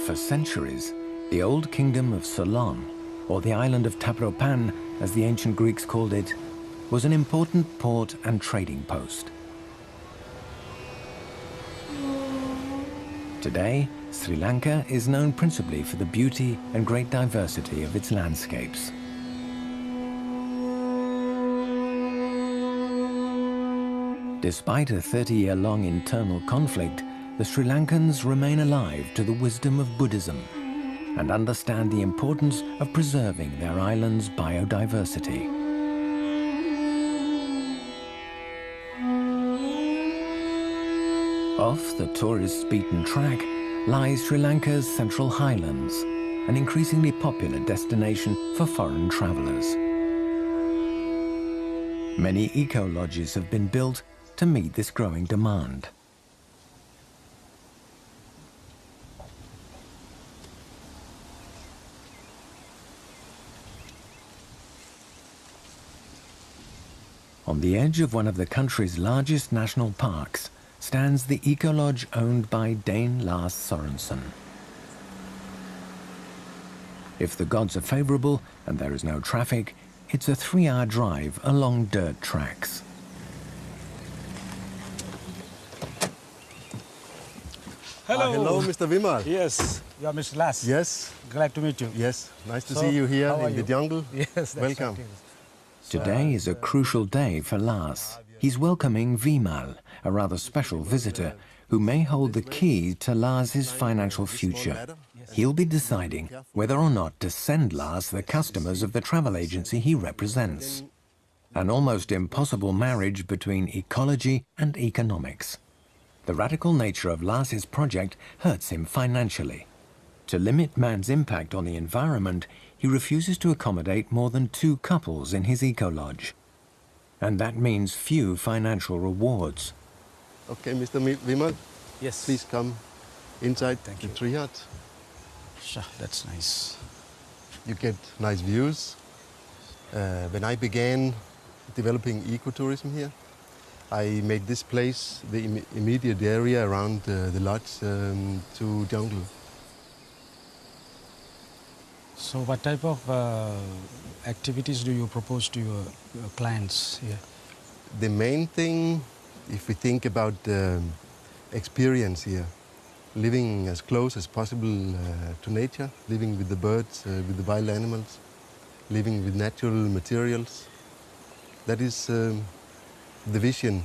For centuries, the old kingdom of Ceylon, or the island of Tapropan, as the ancient Greeks called it, was an important port and trading post. Today, Sri Lanka is known principally for the beauty and great diversity of its landscapes. Despite a 30-year-long internal conflict, the Sri Lankans remain alive to the wisdom of Buddhism and understand the importance of preserving their island's biodiversity. Off the tourists' beaten track lies Sri Lanka's central highlands, an increasingly popular destination for foreign travelers. Many eco-lodges have been built to meet this growing demand. On the edge of one of the country's largest national parks stands the eco-lodge owned by Dane Lars Sorensen. If the gods are favorable and there is no traffic, it's a 3-hour drive along dirt tracks. Hello. Hello, Mr. Vimal. Yes, you are Mr. Lars. Yes. Glad to meet you. Yes, nice to see you here in the jungle. Yes, that's welcome. okay. Today is a crucial day for Lars. He's welcoming Vimal, a rather special visitor, who may hold the key to Lars's financial future. He'll be deciding whether or not to send Lars the customers of the travel agency he represents. An almost impossible marriage between ecology and economics. The radical nature of Lars's project hurts him financially. To limit man's impact on the environment, he refuses to accommodate more than 2 couples in his eco-lodge. And that means few financial rewards. Okay, Mr. Vimal. Yes. Please come inside Thank the you. tree hut. Sure, that's nice. You get nice views. When I began developing ecotourism here, I made this place, the immediate area around the lodge, to jungle. So what type of activities do you propose to your clients here? The main thing, if we think about the experience here, living as close as possible to nature, living with the birds, with the wild animals, living with natural materials, that is the vision,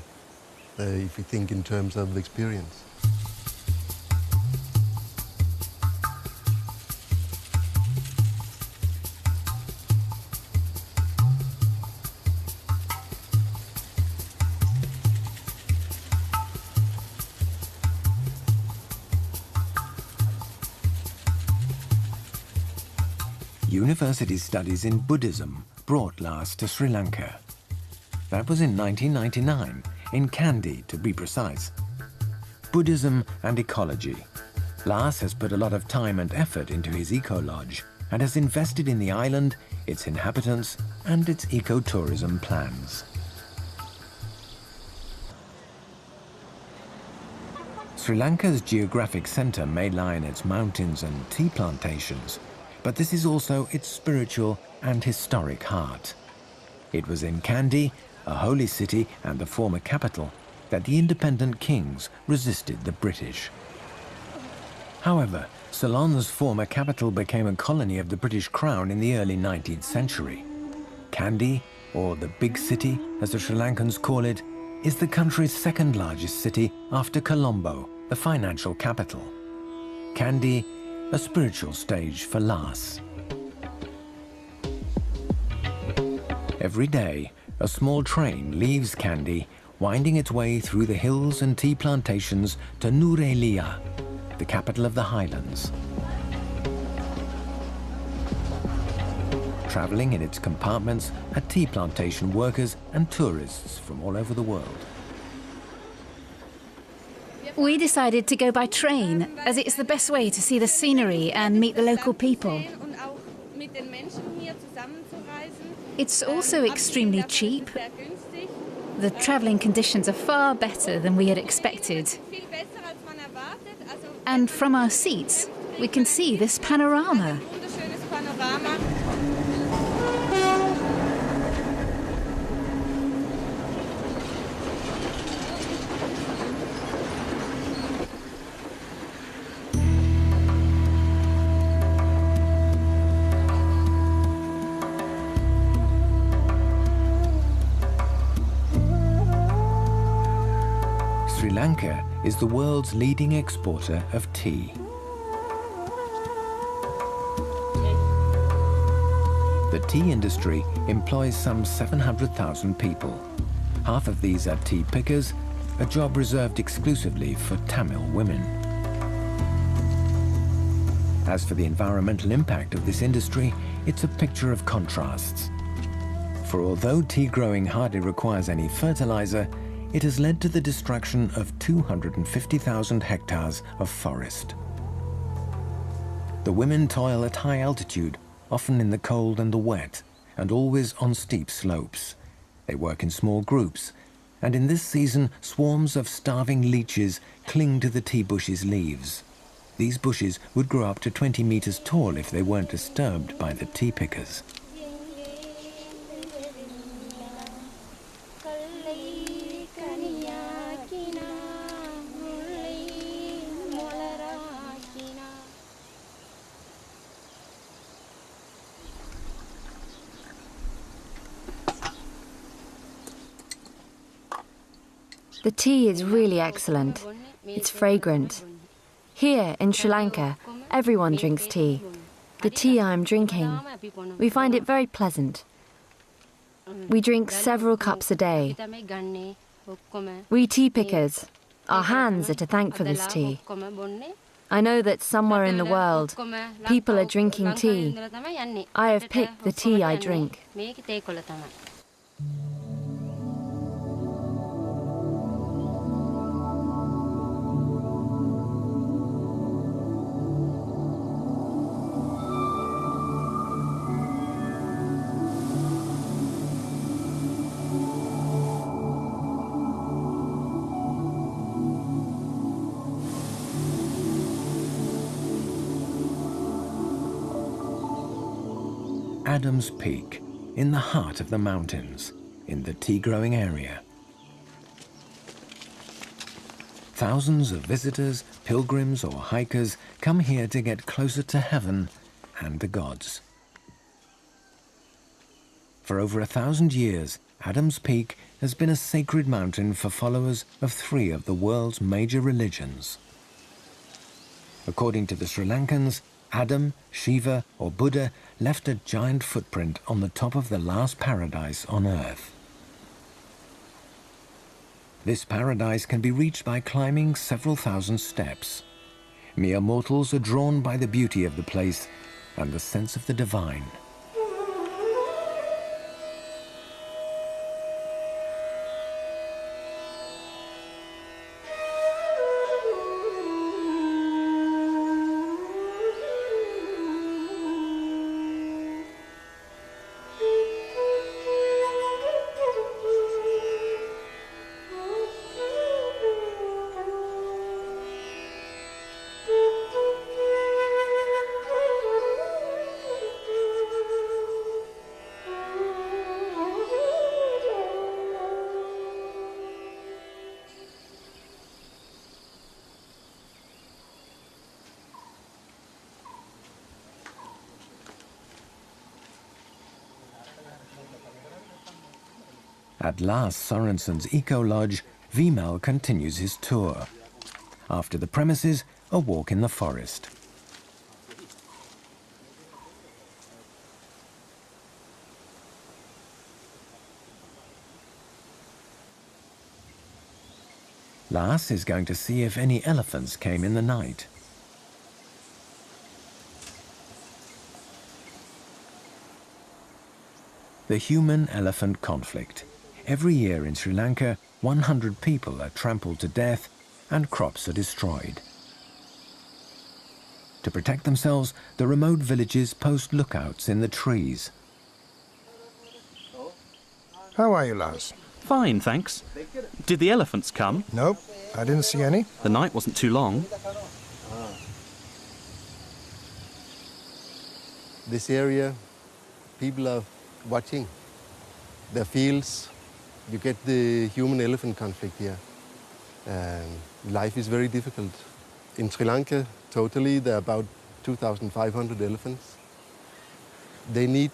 if we think in terms of experience. University studies in Buddhism brought Lars to Sri Lanka. That was in 1999, in Kandy to be precise. Buddhism and ecology. Lars has put a lot of time and effort into his eco-lodge and has invested in the island, its inhabitants and its ecotourism plans. Sri Lanka's geographic centre may lie in its mountains and tea plantations, but this is also its spiritual and historic heart. It was in Kandy, a holy city and the former capital, that the independent kings resisted the British. However, Ceylon's former capital became a colony of the British Crown in the early 19th century. Kandy, or the big city as the Sri Lankans call it, is the country's second largest city after Colombo, the financial capital. Kandy, a spiritual stage for Lars. Every day, a small train leaves Kandy, winding its way through the hills and tea plantations to Nuwara, the capital of the highlands. Traveling in its compartments are tea plantation workers and tourists from all over the world. We decided to go by train, as it's the best way to see the scenery and meet the local people. It's also extremely cheap. The travelling conditions are far better than we had expected. And from our seats, we can see this panorama. Sri Lanka is the world's leading exporter of tea. The tea industry employs some 700,000 people. Half of these are tea pickers, a job reserved exclusively for Tamil women. As for the environmental impact of this industry, it's a picture of contrasts. For although tea growing hardly requires any fertilizer, it has led to the destruction of 250,000 hectares of forest. The women toil at high altitude, often in the cold and the wet, and always on steep slopes. They work in small groups, and in this season, swarms of starving leeches cling to the tea bush's leaves. These bushes would grow up to 20 meters tall if they weren't disturbed by the tea pickers. The tea is really excellent. It's fragrant. Here in Sri Lanka, everyone drinks tea. The tea I'm drinking, we find it very pleasant. We drink several cups a day. We tea pickers, our hands are to thank for this tea. I know that somewhere in the world, people are drinking tea. I have picked the tea I drink. Adam's Peak, in the heart of the mountains, in the tea-growing area. Thousands of visitors, pilgrims or hikers come here to get closer to heaven and the gods. For over 1,000 years, Adam's Peak has been a sacred mountain for followers of 3 of the world's major religions. According to the Sri Lankans, Adam, Shiva or Buddha left a giant footprint on the top of the last paradise on earth. This paradise can be reached by climbing several thousand steps. Mere mortals are drawn by the beauty of the place and the sense of the divine. At last Sorensen's eco-lodge, Vimal continues his tour. After the premises, a walk in the forest. Lars is going to see if any elephants came in the night. The human-elephant conflict. Every year in Sri Lanka, 100 people are trampled to death and crops are destroyed. To protect themselves, the remote villages post lookouts in the trees. How are you, Lars? Fine, thanks. Did the elephants come? Nope, I didn't see any. The night wasn't too long. this area, people are watching their fields. You get the human-elephant conflict here. Life is very difficult. In Sri Lanka, totally, there are about 2,500 elephants. They need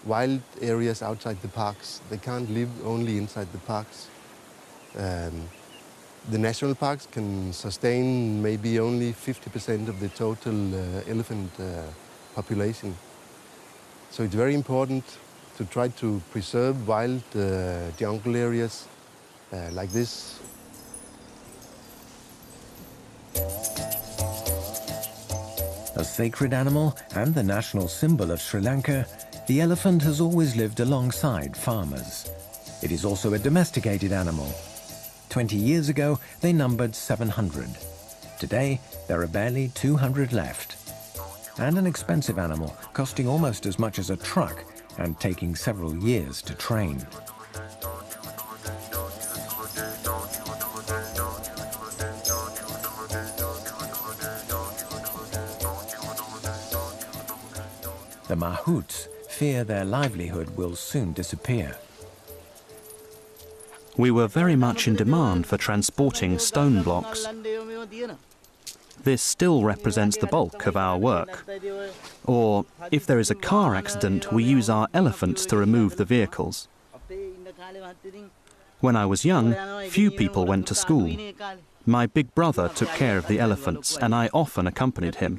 wild areas outside the parks. They can't live only inside the parks. The national parks can sustain maybe only 50% of the total elephant population. So it's very important to try to preserve wild jungle areas like this. A sacred animal and the national symbol of Sri Lanka, the elephant has always lived alongside farmers. It is also a domesticated animal. 20 years ago, they numbered 700. Today, there are barely 200 left. And an expensive animal, costing almost as much as a truck and taking several years to train. The mahouts fear their livelihood will soon disappear. We were very much in demand for transporting stone blocks. This still represents the bulk of our work. Or, if there is a car accident, we use our elephants to remove the vehicles. When I was young, few people went to school. My big brother took care of the elephants, and I often accompanied him.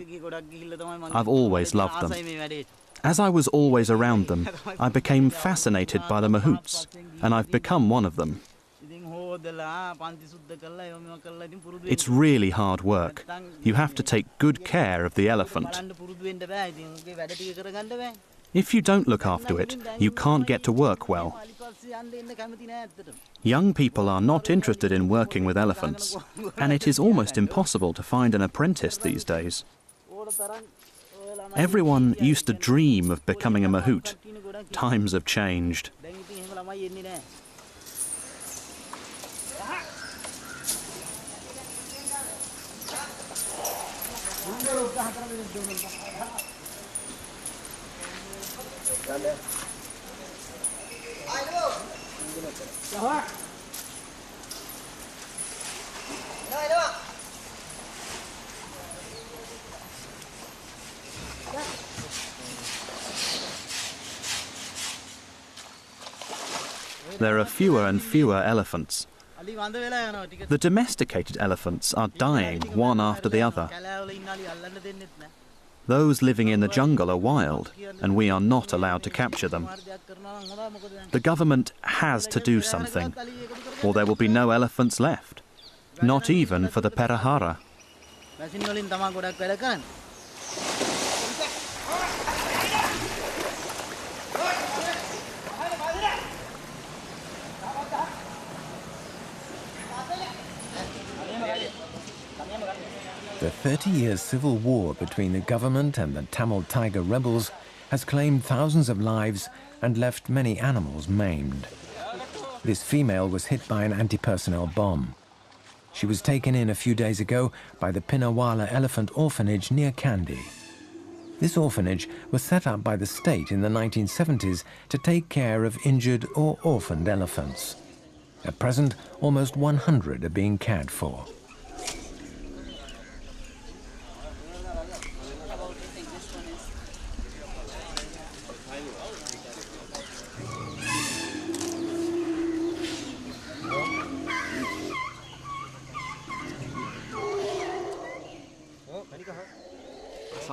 I've always loved them. As I was always around them, I became fascinated by the mahouts, and I've become one of them. It's really hard work. You have to take good care of the elephant. If you don't look after it, you can't get to work well. Young people are not interested in working with elephants, and it is almost impossible to find an apprentice these days. Everyone used to dream of becoming a mahout. Times have changed. There are fewer and fewer elephants. The domesticated elephants are dying one after the other. Those living in the jungle are wild, and we are not allowed to capture them. The government has to do something, or there will be no elephants left, not even for the Perahara. The 30-year civil war between the government and the Tamil Tiger rebels has claimed thousands of lives and left many animals maimed. This female was hit by an anti-personnel bomb. She was taken in a few days ago by the Pinnawala Elephant Orphanage near Kandy. This orphanage was set up by the state in the 1970s to take care of injured or orphaned elephants. At present, almost 100 are being cared for.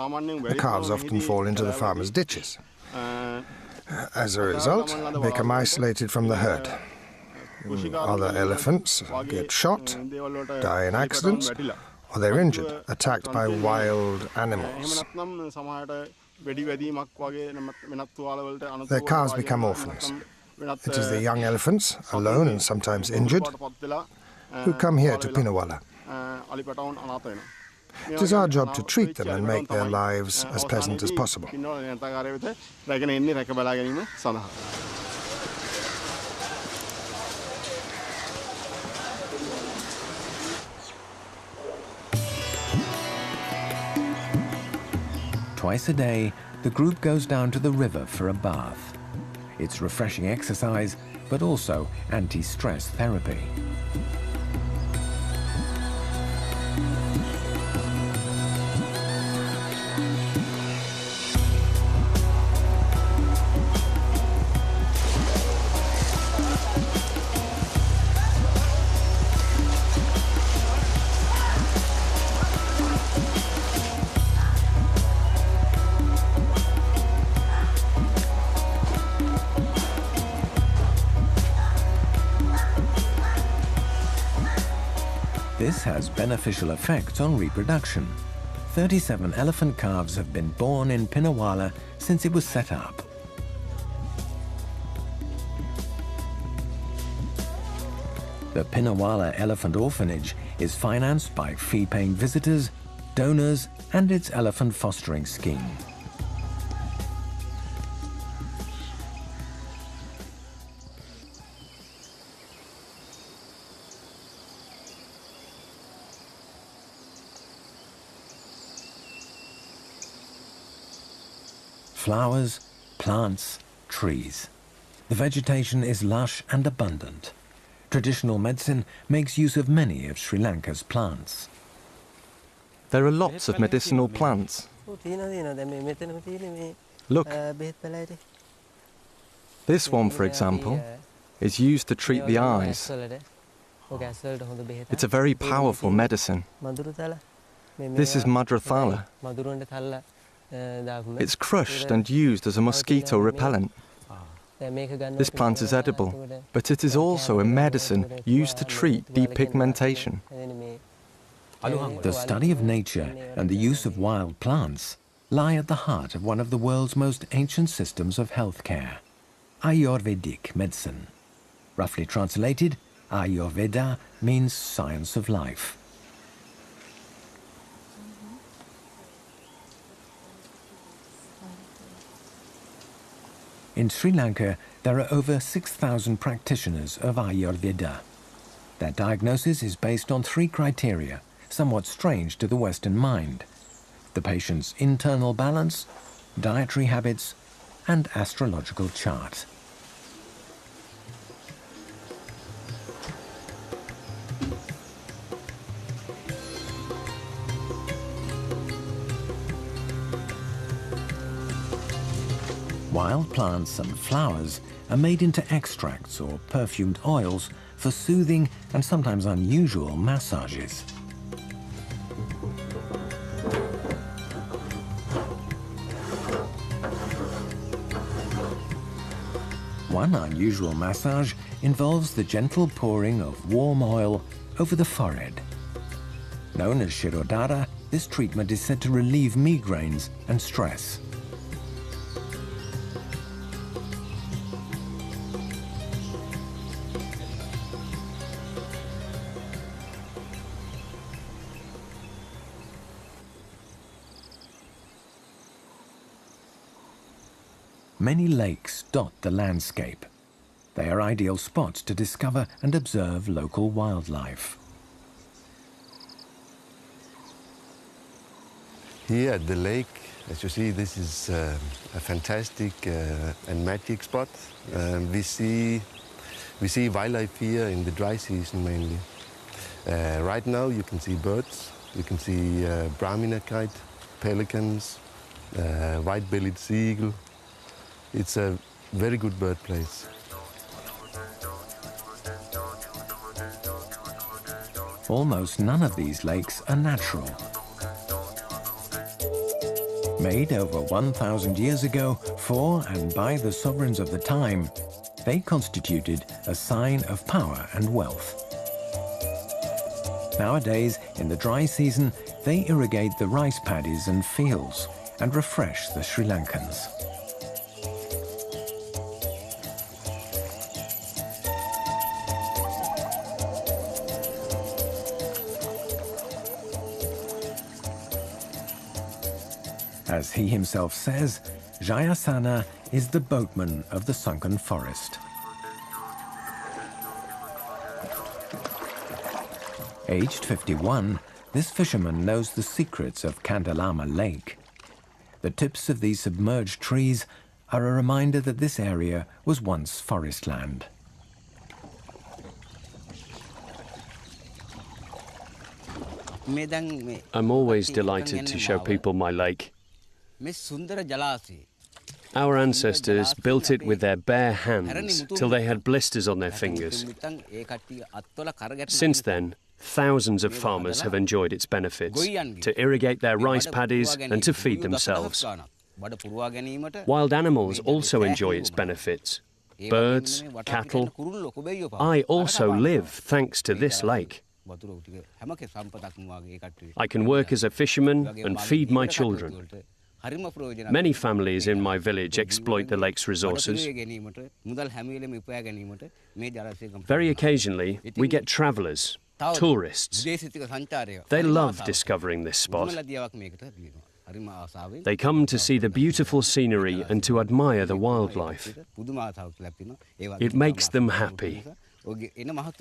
The calves often fall into the farmers' ditches. As a result, they become isolated from the herd. Other elephants get shot, die in accidents, or they're injured, attacked by wild animals. Their calves become orphans. It is the young elephants, alone and sometimes injured, who come here to Pinnawala. It is our job to treat them and make their lives as pleasant as possible. Twice a day, the group goes down to the river for a bath. It's refreshing exercise, but also anti-stress therapy. This has beneficial effects on reproduction. 37 elephant calves have been born in Pinnawala since it was set up. The Pinnawala Elephant Orphanage is financed by fee-paying visitors, donors, and its elephant fostering scheme. Flowers, plants, trees. The vegetation is lush and abundant. Traditional medicine makes use of many of Sri Lanka's plants. There are lots of medicinal plants. Look. This one, for example, is used to treat the eyes. It's a very powerful medicine. This is Madrathala. It's crushed and used as a mosquito repellent. This plant is edible, but it is also a medicine used to treat depigmentation. The study of nature and the use of wild plants lie at the heart of one of the world's most ancient systems of healthcare, Ayurvedic medicine. Roughly translated, Ayurveda means science of life. In Sri Lanka, there are over 6,000 practitioners of Ayurveda. Their diagnosis is based on 3 criteria, somewhat strange to the Western mind: the patient's internal balance, dietary habits, and astrological chart. Wild plants and flowers are made into extracts or perfumed oils for soothing and sometimes unusual massages. One unusual massage involves the gentle pouring of warm oil over the forehead. Known as Shirodhara, this treatment is said to relieve migraines and stress. Many lakes dot the landscape. They are ideal spots to discover and observe local wildlife. Here at the lake, as you see, this is a fantastic and magic spot. We see wildlife here in the dry season mainly. Right now you can see birds, you can see Brahmina kite, pelicans, white-bellied seagull. It's a very good bird place. Almost none of these lakes are natural. Made over 1,000 years ago for and by the sovereigns of the time, they constituted a sign of power and wealth. Nowadays, in the dry season, they irrigate the rice paddies and fields and refresh the Sri Lankans. As he himself says, Jayasana is the boatman of the sunken forest. Aged 51, this fisherman knows the secrets of Kandalama Lake. The tips of these submerged trees are a reminder that this area was once forest land. I'm always delighted to show people my lake. Our ancestors built it with their bare hands till they had blisters on their fingers. Since then, thousands of farmers have enjoyed its benefits, to irrigate their rice paddies and to feed themselves. Wild animals also enjoy its benefits. Birds, cattle. I also live thanks to this lake. I can work as a fisherman and feed my children. Many families in my village exploit the lake's resources. Very occasionally, we get travellers, tourists. They love discovering this spot. They come to see the beautiful scenery and to admire the wildlife. It makes them happy.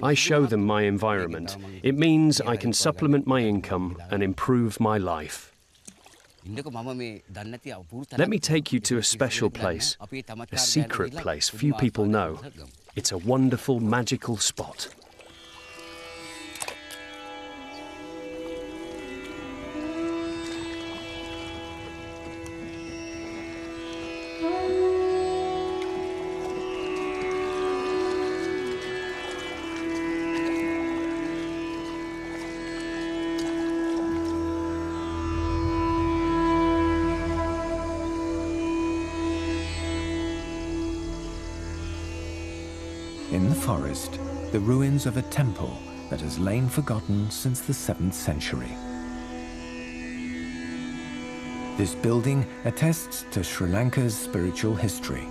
I show them my environment. It means I can supplement my income and improve my life. Let me take you to a special place, a secret place few people know. It's a wonderful, magical spot. In the forest, the ruins of a temple that has lain forgotten since the 7th century. This building attests to Sri Lanka's spiritual history.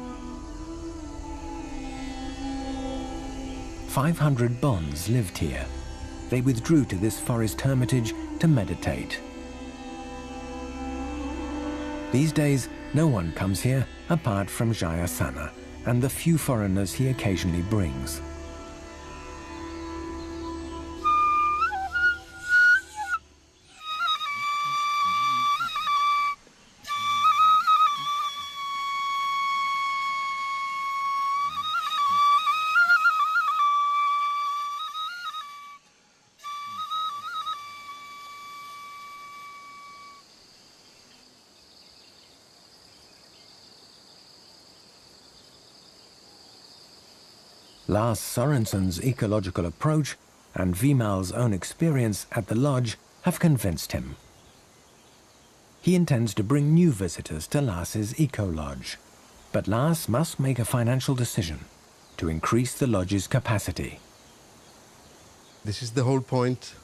500 Bons lived here. They withdrew to this forest hermitage to meditate. These days, no one comes here apart from Jayasana and the few foreigners he occasionally brings. Lars Sorensen's ecological approach and Vimal's own experience at the lodge have convinced him. He intends to bring new visitors to Lars's eco-lodge, but Lars must make a financial decision to increase the lodge's capacity. This is the whole point.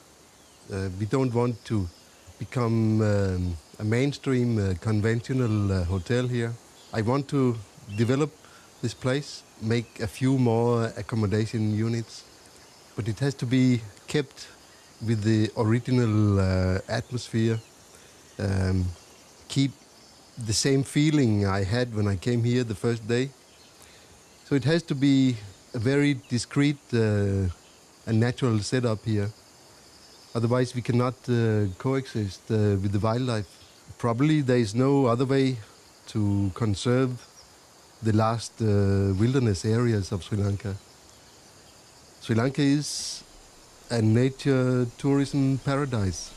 We don't want to become a mainstream conventional hotel here. I want to develop this place, make a few more accommodation units, but it has to be kept with the original atmosphere, keep the same feeling I had when I came here the first day. So it has to be a very discreet and natural setup here. Otherwise we cannot coexist with the wildlife. Probably there is no other way to conserve the last wilderness areas of Sri Lanka. Sri Lanka is a nature tourism paradise.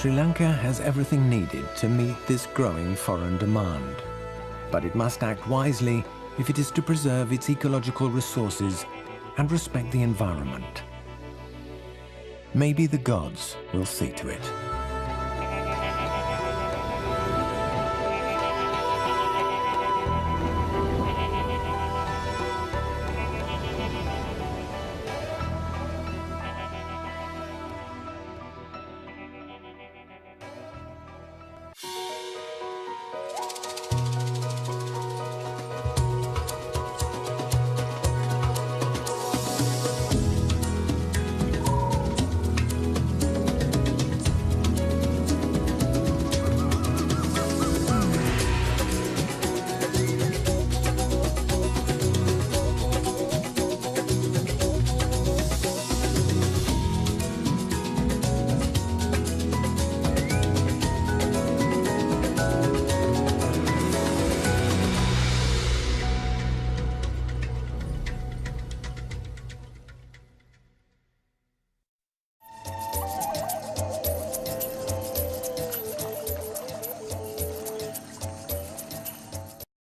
Sri Lanka has everything needed to meet this growing foreign demand, but it must act wisely if it is to preserve its ecological resources and respect the environment. Maybe the gods will see to it.